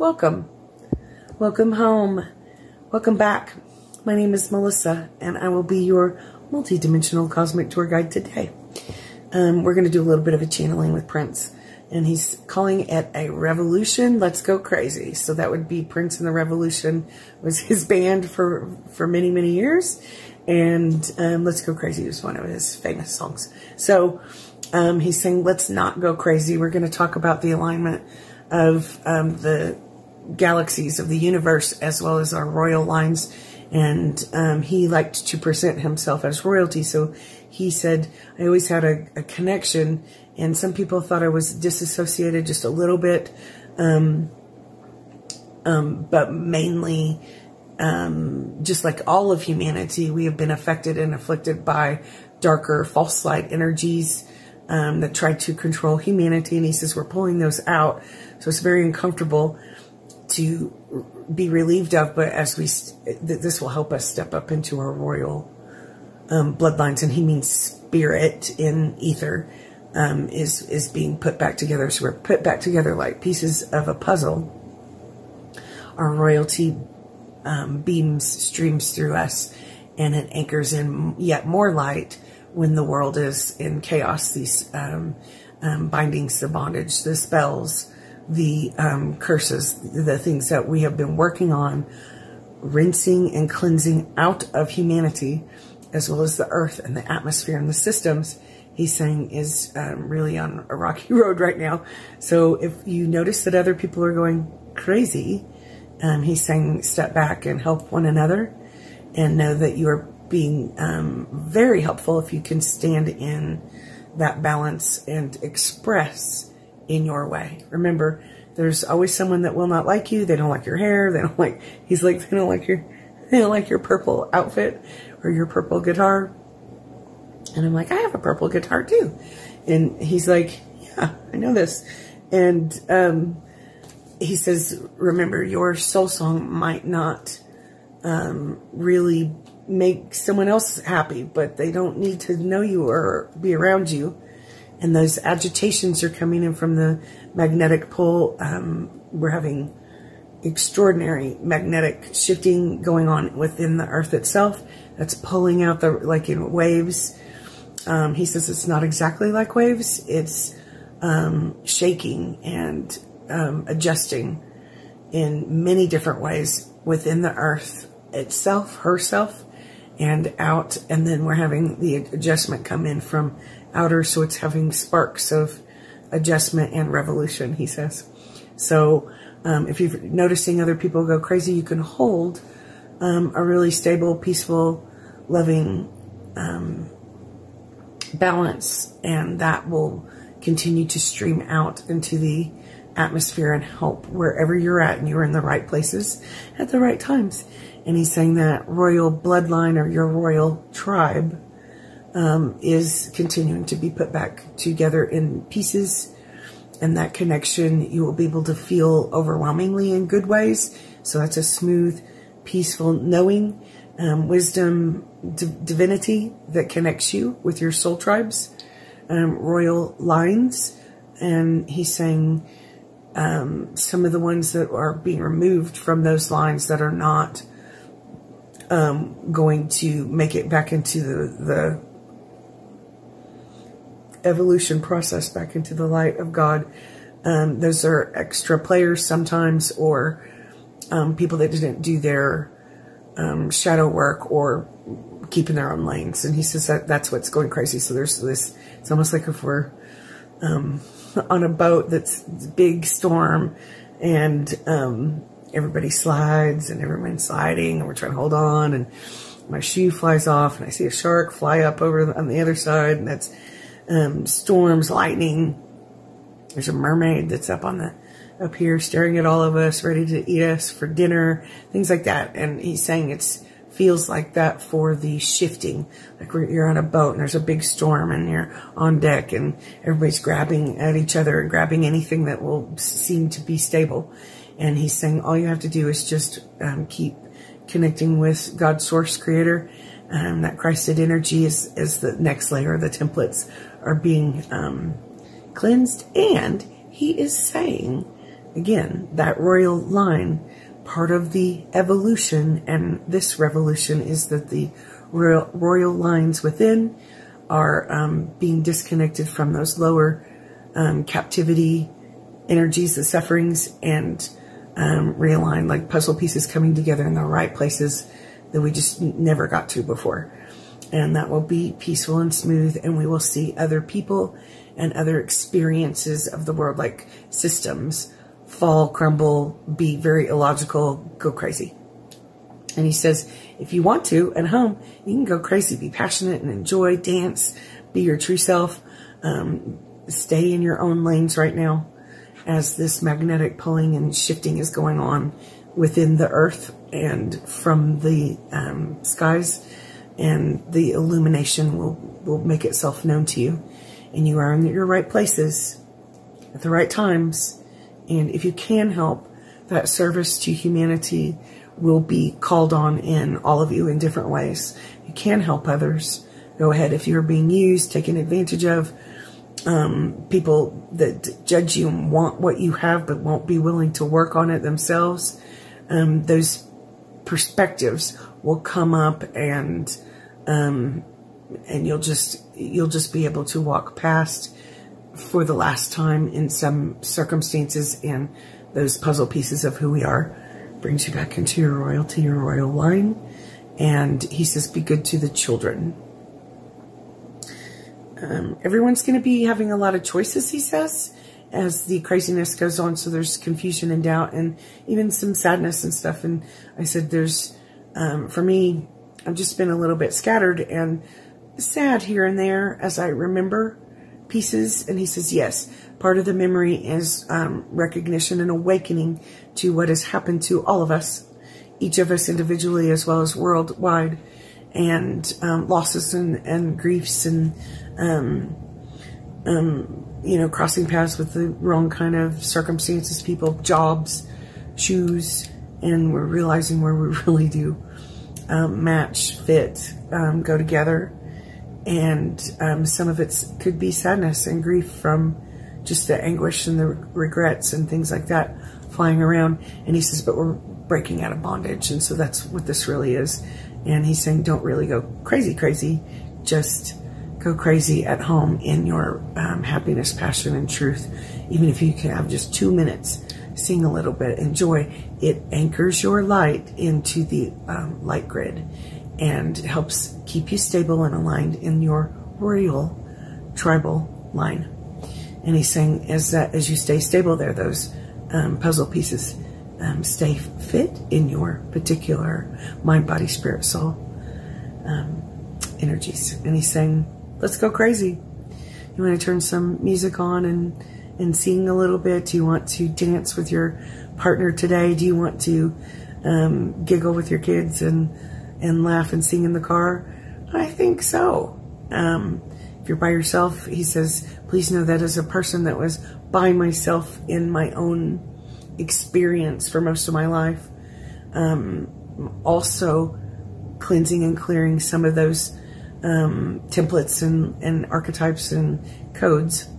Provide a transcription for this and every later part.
welcome. Welcome home. Welcome back. My name is Melissa, and I will be your multi-dimensional cosmic tour guide today. We're going to do a little bit of a channeling with Prince, and he's calling it a revolution. Let's go crazy. So that would be Prince and the Revolution was his band for many, many years. And Let's Go Crazy was one of his famous songs. So he's saying, let's not go crazy. We're going to talk about the alignment of the galaxies of the universe as well as our royal lines. And he liked to present himself as royalty. So he said, I always had a connection, and some people thought I was disassociated just a little bit, but mainly just like all of humanity, we have been affected and afflicted by darker false light energies that try to control humanity. And he says we're pulling those out. So it's very uncomfortable to be relieved of, but as this will help us step up into our royal bloodlines. And he means spirit in ether is being put back together. So we're put back together like pieces of a puzzle. Our royalty streams through us, and it anchors in yet more light when the world is in chaos. These bindings, the bondage, the spells, the curses, the things that we have been working on, rinsing and cleansing out of humanity, as well as the earth and the atmosphere and the systems, he's saying is really on a rocky road right now. So if you notice that other people are going crazy, he's saying step back and help one another, and know that you are being very helpful if you can stand in that balance and express in your way. Remember, there's always someone that will not like you. They don't like your hair. They don't like, he's like, they don't like your purple outfit or your purple guitar. And I'm like, I have a purple guitar too. And he's like, yeah, I know this. And he says, remember, your soul song might not really make someone else happy, but they don't need to know you or be around you. And those agitations are coming in from the magnetic pull. We're having extraordinary magnetic shifting going on within the earth itself. That's pulling out like in waves. He says it's not exactly like waves. It's shaking and adjusting in many different ways within the earth itself, herself, and out. And then we're having the adjustment come in from outer, so it's having sparks of adjustment and revolution, he says. So if you're noticing other people go crazy, you can hold a really stable, peaceful, loving balance, and that will continue to stream out into the atmosphere and help wherever you're at, and you're in the right places at the right times. And he's saying that royal bloodline or your royal tribe is continuing to be put back together in pieces, and that connection you will be able to feel overwhelmingly in good ways. So that's a smooth, peaceful knowing, wisdom, divinity that connects you with your soul tribes, royal lines. And he's saying some of the ones that are being removed from those lines that are not going to make it back into the evolution process, back into the light of God. Those are extra players sometimes, or people that didn't do their shadow work or keep in their own lanes. And he says that that's what's going crazy. So there's this, it's almost like if we're on a boat that's big storm, and everybody slides and everyone's sliding, and we're trying to hold on, and my shoe flies off, and I see a shark fly up over on the other side, and that's storms, lightning. There's a mermaid that's up here staring at all of us, ready to eat us for dinner, things like that. And he's saying it's feels like that for the shifting, like you're on a boat and there's a big storm and you're on deck and everybody's grabbing at each other and grabbing anything that will seem to be stable. And he's saying all you have to do is just keep connecting with God's source creator. That Christed energy is the next layer. The templates are being cleansed. And he is saying again, that royal line, part of the evolution, and this revolution is that the royal lines within are being disconnected from those lower captivity energies, the sufferings, and realign, like puzzle pieces coming together in the right places that we just never got to before. And that will be peaceful and smooth, and we will see other people and other experiences of the world, like systems, fall, crumble, be very illogical, go crazy. And he says, if you want to, at home, you can go crazy, be passionate and enjoy, dance, be your true self, stay in your own lanes right now as this magnetic pulling and shifting is going on within the earth and from the skies, and the illumination will make itself known to you. And you are in your right places at the right times. And if you can help, that service to humanity will be called on in all of you in different ways. You can help others. Go ahead. If you're being used, taken advantage of, people that judge you and want what you have but won't be willing to work on it themselves, those perspectives will come up, and you'll just be able to walk past for the last time in some circumstances, and those puzzle pieces of who we are brings you back into your royalty, your royal line. And he says, be good to the children. Everyone's going to be having a lot of choices, he says, as the craziness goes on. So there's confusion and doubt and even some sadness and stuff. And I said, there's, for me, I've just been a little bit scattered and sad here and there as I remember pieces. And he says, yes, part of the memory is recognition and awakening to what has happened to all of us, each of us individually as well as worldwide, and losses and griefs and, you know, crossing paths with the wrong kind of circumstances, people, jobs, shoes, and we're realizing where we really do match, fit, go together. And some of it could be sadness and grief from just the anguish and the regrets and things like that flying around. And he says, but we're breaking out of bondage. And so that's what this really is. And he's saying, don't really go crazy, just go crazy at home in your happiness, passion, and truth. Even if you can have just 2 minutes, sing a little bit, enjoy. It anchors your light into the light grid and helps keep you stable and aligned in your royal tribal line. And he's saying, as you stay stable there, those puzzle pieces stay fit in your particular mind, body, spirit, soul energies. And he's saying, let's go crazy. You want to turn some music on and sing a little bit? Do you want to dance with your partner today? Do you want to giggle with your kids and laugh and sing in the car? I think so. If you're by yourself, he says, please know that as a person that was by myself in my own experience for most of my life, also cleansing and clearing some of those templates and archetypes and codes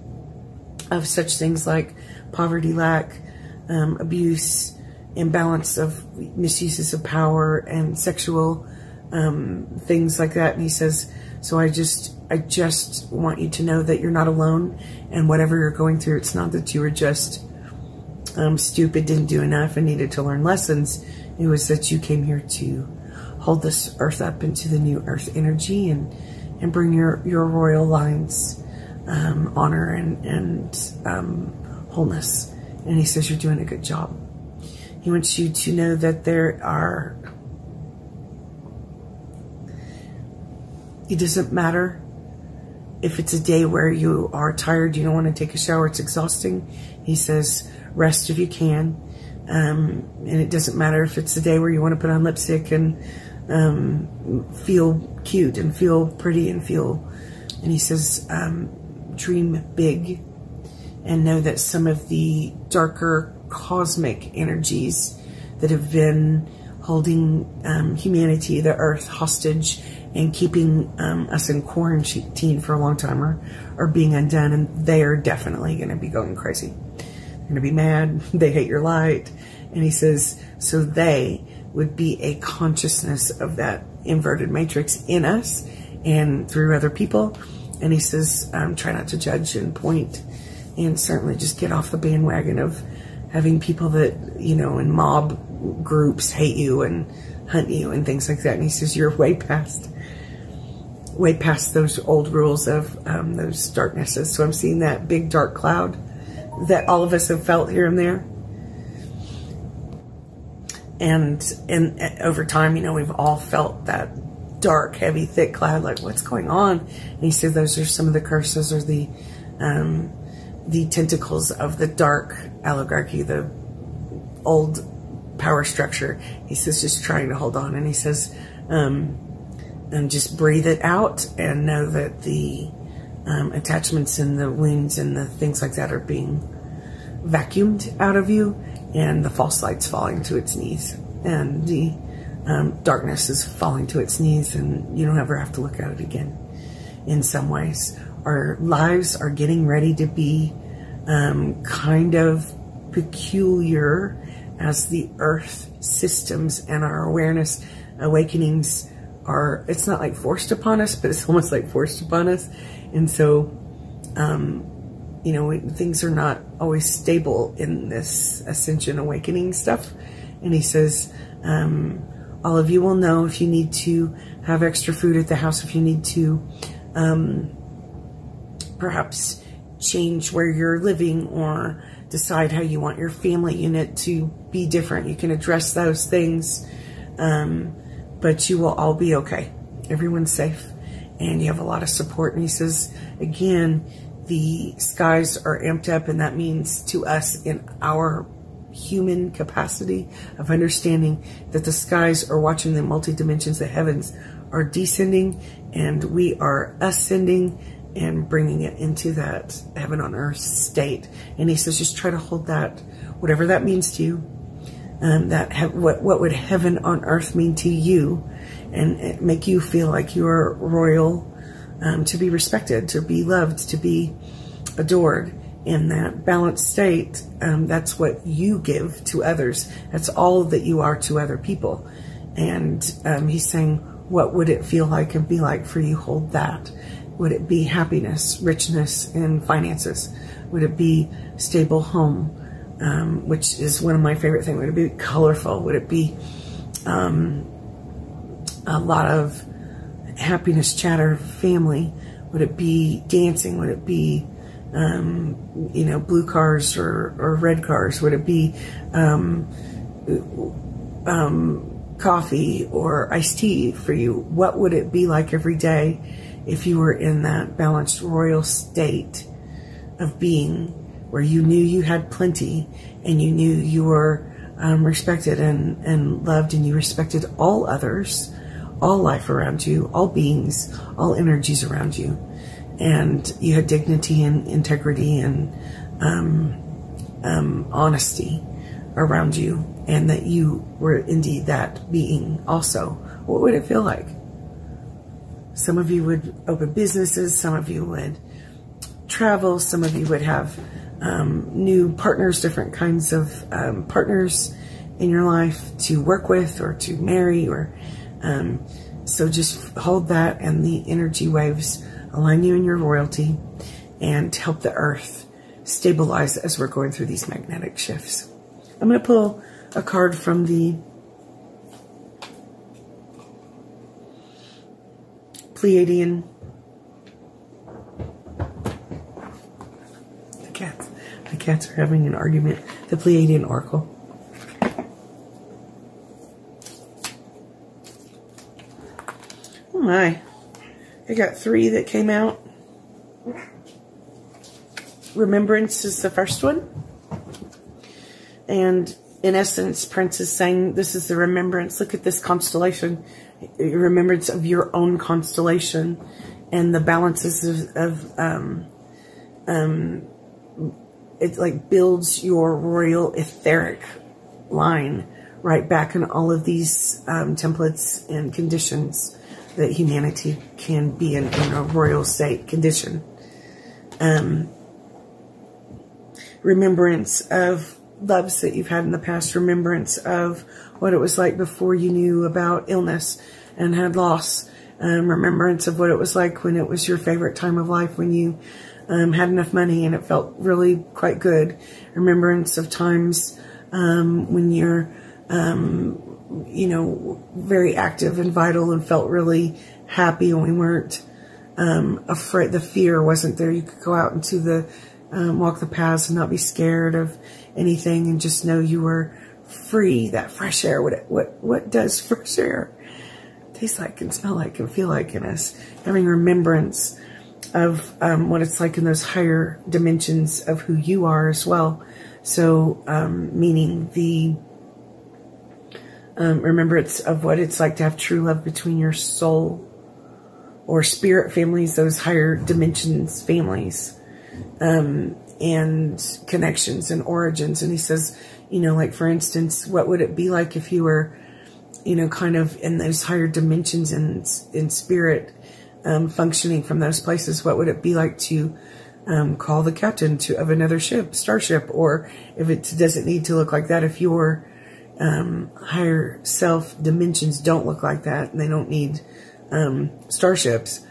of such things like poverty, lack, abuse, imbalance of misuses of power, and sexual things like that. And he says, so I just want you to know that you're not alone, and whatever you're going through, it's not that you were just stupid, didn't do enough, and needed to learn lessons. It was that you came here to hold this earth up into the new earth energy and bring your royal lines honor and wholeness. And he says you're doing a good job. He wants you to know that it doesn't matter if it's a day where you are tired, you don't want to take a shower, it's exhausting. He says rest if you can. And it doesn't matter if it's a day where you want to put on lipstick and feel cute and feel pretty and he says dream big and know that some of the darker cosmic energies that have been holding humanity, the earth, hostage and keeping us in quarantine for a long time are being undone, and they are definitely going to be going crazy. going to be mad. They hate your light. And he says, so they would be a consciousness of that inverted matrix in us and through other people. And he says, try not to judge and point, and certainly just get off the bandwagon of having people that, you know, in mob groups hate you and hunt you and things like that. And he says, you're way past those old rules of those darknesses. So I'm seeing that big dark cloud that all of us have felt here and there. And over time, you know, we've all felt that dark, heavy, thick cloud, like what's going on? And he said those are some of the curses, or the tentacles of the dark oligarchy, the old power structure. He says, just trying to hold on. And he says, and just breathe it out and know that the attachments and the wounds and the things like that are being vacuumed out of you, and the false light's falling to its knees, and the darkness is falling to its knees, and you don't ever have to look at it again. In some ways, our lives are getting ready to be kind of peculiar as the earth systems and our awareness awakenings are, it's not like forced upon us, but it's almost like forced upon us. And so, you know, things are not always stable in this ascension awakening stuff. And he says, all of you will know if you need to have extra food at the house, if you need to perhaps change where you're living or decide how you want your family unit to be different. You can address those things, but you will all be okay. Everyone's safe, and you have a lot of support. And he says, again, the skies are amped up, and that means to us in our human capacity of understanding that the skies are watching the multi-dimensions, the heavens are descending, and we are ascending and bringing it into that heaven on earth state. And he says, just try to hold that, whatever that means to you, what would heaven on earth mean to you, and make you feel like you're royal, to be respected, to be loved, to be adored in that balanced state. That's what you give to others. That's all that you are to other people. And he's saying, what would it feel like and be like for you? Hold that. Would it be happiness, richness, and finances? Would it be stable home, which is one of my favorite things? Would it be colorful? Would it be a lot of happiness, chatter, family? Would it be dancing? Would it be, you know, blue cars or red cars? Would it be coffee or iced tea for you? What would it be like every day if you were in that balanced royal state of being, where you knew you had plenty, and you knew you were respected and loved, and you respected all others, all life around you, all beings, all energies around you, and you had dignity and integrity and honesty around you, and that you were indeed that being also? What would it feel like? Some of you would open businesses, some of you would travel, some of you would have new partners, different kinds of partners in your life to work with or to marry, or so just hold that, and the energy waves align you in your royalty and help the earth stabilize as we're going through these magnetic shifts. I'm going to pull a card from the Pleiadian. The cats are having an argument. The Pleiadian Oracle. Oh my. I got 3 that came out. Remembrance is the first one. And in essence, Prince is saying this is the remembrance. Look at this constellation. Remembrance of your own constellation and the balances of it like builds your royal etheric line right back in all of these templates and conditions that humanity can be in a royal state condition. remembrance of loves that you've had in the past, remembrance of what it was like before you knew about illness and had loss, remembrance of what it was like when it was your favorite time of life, when you had enough money and it felt really quite good, remembrance of times when you're very active and vital and felt really happy, and we weren't afraid, the fear wasn't there. You could go out into the walk the paths and not be scared of anything, and just know you were free. That fresh air, what does fresh air taste like and smell like and feel like in us? Having remembrance of what it's like in those higher dimensions of who you are as well. So meaning the remembrance of what it's like to have true love between your soul or spirit families, those higher dimensions families, and connections and origins. And he says, like, for instance, what would it be like if you were, kind of in those higher dimensions in spirit, functioning from those places? What would it be like to call the captain of another starship? Or if it doesn't need to look like that, if your higher self dimensions don't look like that and they don't need starships,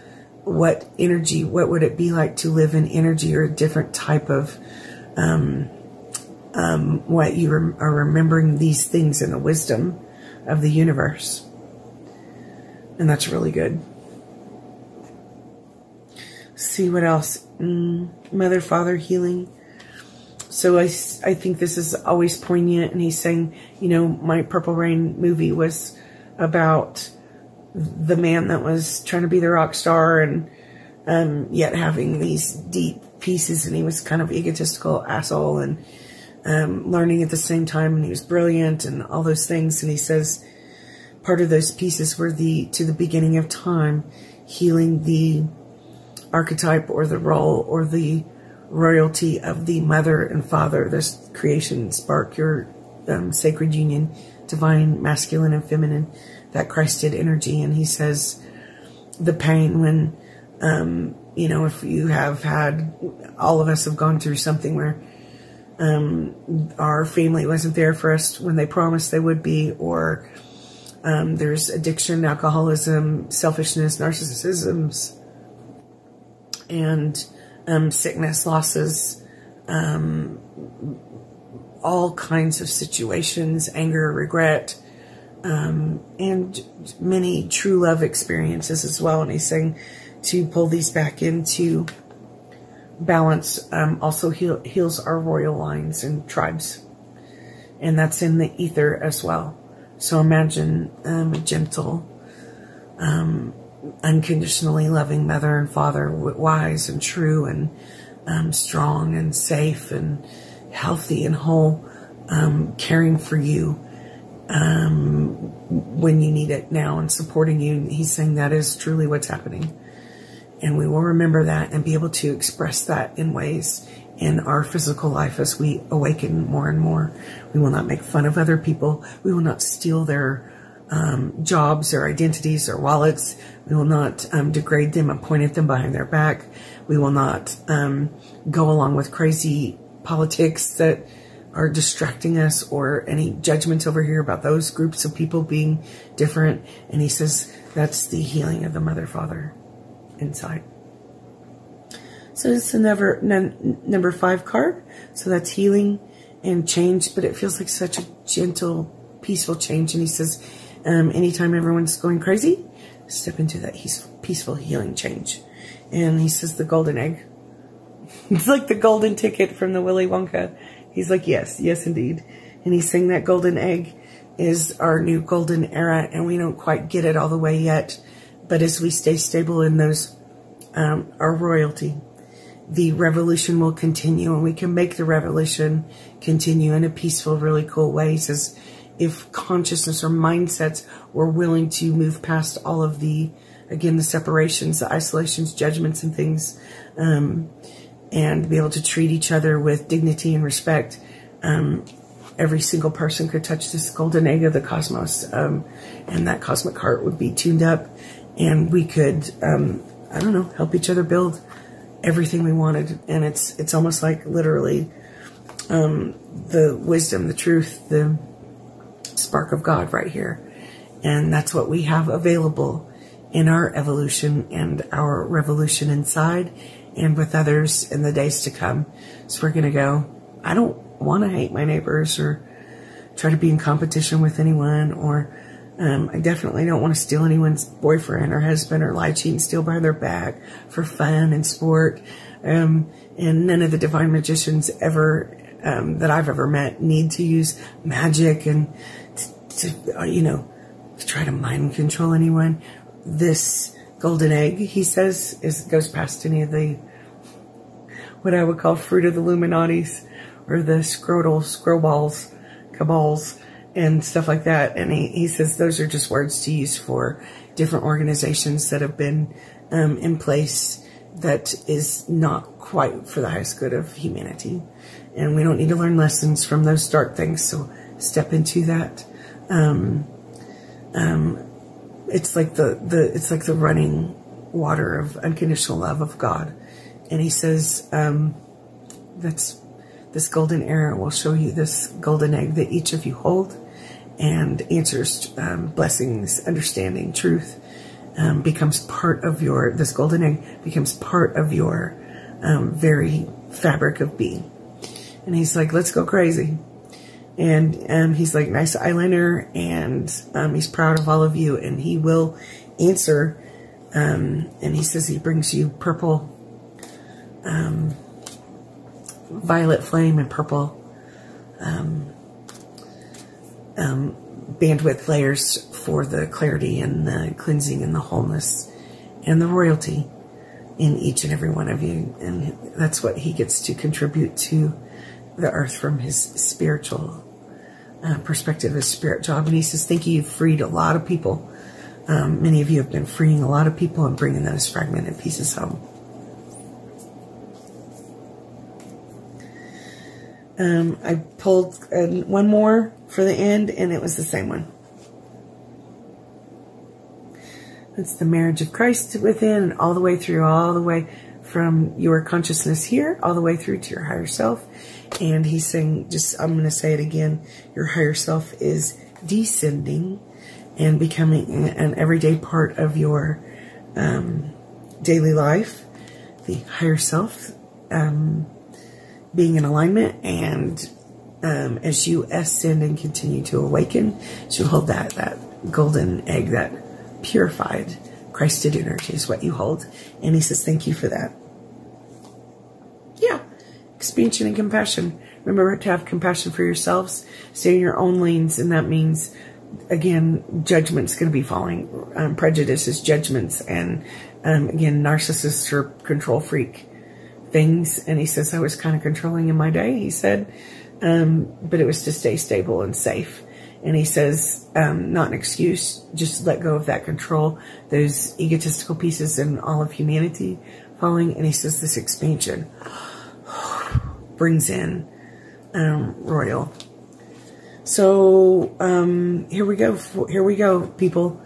what would it be like to live in energy or a different type of what you are remembering these things in the wisdom of the universe? And that's really good. See what else. Mother, father, healing. So I think this is always poignant. And he's saying, my Purple Rain movie was about the man that was trying to be the rock star and yet having these deep pieces, and he was kind of egotistical asshole and learning at the same time, and he was brilliant and all those things. And he says part of those pieces were to the beginning of time, healing the archetype or the role or the royalty of the mother and father, this creation spark, your sacred union, divine masculine and feminine, that Christed energy. And he says the pain when, if you have had, all of us have gone through something where our family wasn't there for us when they promised they would be, or there's addiction, alcoholism, selfishness, narcissisms, and sickness, losses, all kinds of situations, anger, regret, and many true love experiences as well. And he's saying to pull these back into balance also heals our royal lines and tribes. And that's in the ether as well. So imagine a gentle, unconditionally loving mother and father, wise and true and strong and safe and healthy and whole, caring for you when you need it now and supporting you. He's saying that is truly what's happening. And we will remember that and be able to express that in ways in our physical life as we awaken more and more. We will not make fun of other people. We will not steal their jobs, their identities, their wallets. We will not degrade them and point at them behind their back. We will not go along with crazy politics that are distracting us, or any judgments over here about those groups of people being different. And he says that's the healing of the mother, father inside. So it's a number 5 card. So that's healing and change, but it feels like such a gentle, peaceful change. And he says, anytime everyone's going crazy, step into that peaceful healing change. And he says the golden egg. It's like the golden ticket from the Willy Wonka. He's like, yes, yes, indeed. And he's saying that golden egg is our new golden era, and we don't quite get it all the way yet. But as we stay stable in those, our royalty, the revolution will continue, and we can make the revolution continue in a peaceful, really cool way. He says, if consciousness or mindsets were willing to move past all of the, again, the separations, the isolations, judgments and things, and be able to treat each other with dignity and respect, every single person could touch this golden egg of the cosmos, and that cosmic heart would be tuned up, and we could, I don't know, help each other build everything we wanted. And it's almost like literally the wisdom, the truth, the spark of God right here. And that's what we have available in our evolution and our revolution inside and with others in the days to come. So we're going to go, I don't want to hate my neighbors or try to be in competition with anyone, or I definitely don't want to steal anyone's boyfriend or husband or lie, cheat, and steal behind their back for fun and sport. And none of the divine magicians ever that I've ever met need to use magic and to try to mind control anyone. This golden egg, he says, goes past any of the what I would call fruit of the Illuminatis or the scrowballs, cabals, and stuff like that. And he says those are just words to use for different organizations that have been in place that is not quite for the highest good of humanity. And we don't need to learn lessons from those dark things. So step into that. It's like the running water of unconditional love of God. And he says, that's this golden era will show you this golden egg that each of you hold, and answers, blessings, understanding, truth, becomes part of this golden egg becomes part of your, very fabric of being. And he's like, let's go crazy. And he's like, nice eyeliner, and he's proud of all of you, and he will answer. And he says he brings you purple, violet flame and purple bandwidth layers for the clarity and the cleansing and the wholeness and the royalty in each and every one of you. And that's what he gets to contribute to the earth from his spiritual perspective, his spirit job. And he says, thank you, you've freed a lot of people. Many of you have been freeing a lot of people and bringing those fragmented pieces home. I pulled one more for the end, and it was the same one. It's the marriage of Christ within, and all the way through, all the way from your consciousness here, all the way through to your higher self. And he's saying, I'm going to say it again, your higher self is descending and becoming an everyday part of your daily life. The higher self being in alignment, and as you ascend and continue to awaken, so you hold that golden egg, that purified Christed energy is what you hold. And he says, thank you for that. Yeah. Expansion and compassion. Remember to have compassion for yourselves. Stay in your own lanes. And that means, again, judgment's going to be falling. Prejudices, judgments, and again, narcissists or control freak things. And he says, I was kind of controlling in my day, he said, but it was to stay stable and safe. And he says, not an excuse, just let go of that control, those egotistical pieces in all of humanity falling. And he says this expansion brings in royal. So here we go, people.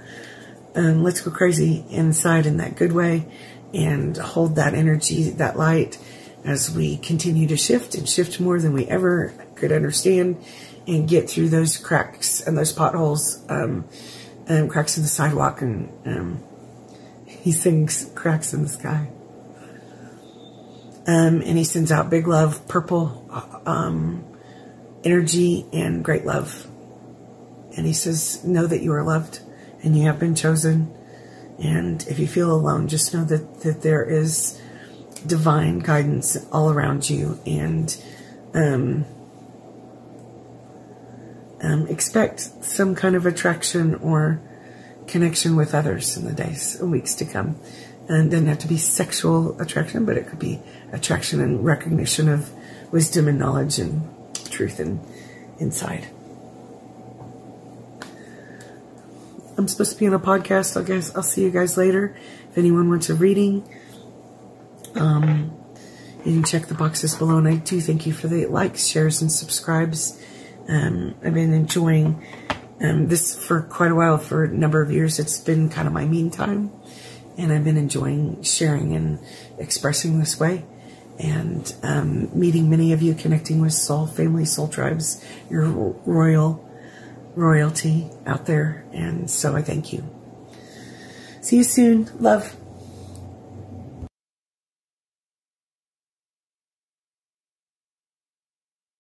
Let's go crazy inside in that good way, and hold that energy, that light, as we continue to shift and shift more than we ever could understand, and get through those cracks and those potholes, cracks in the sidewalk, and he sings cracks in the sky. And he sends out big love, purple energy, and great love. And he says, know that you are loved and you have been chosen. And if you feel alone, just know that there is divine guidance all around you, and expect some kind of attraction or connection with others in the days and weeks to come. And it doesn't have to be sexual attraction, but it could be attraction and recognition of wisdom and knowledge and truth inside. I'm supposed to be on a podcast. I guess I'll see you guys later. If anyone wants a reading, you can check the boxes below. And I do thank you for the likes, shares, and subscribes. I've been enjoying this for quite a while. For a number of years, it's been kind of my mean time, and I've been enjoying sharing and expressing this way. and meeting many of you, connecting with soul family, soul tribes, your royalty out there. And so I thank you. See you soon. Love.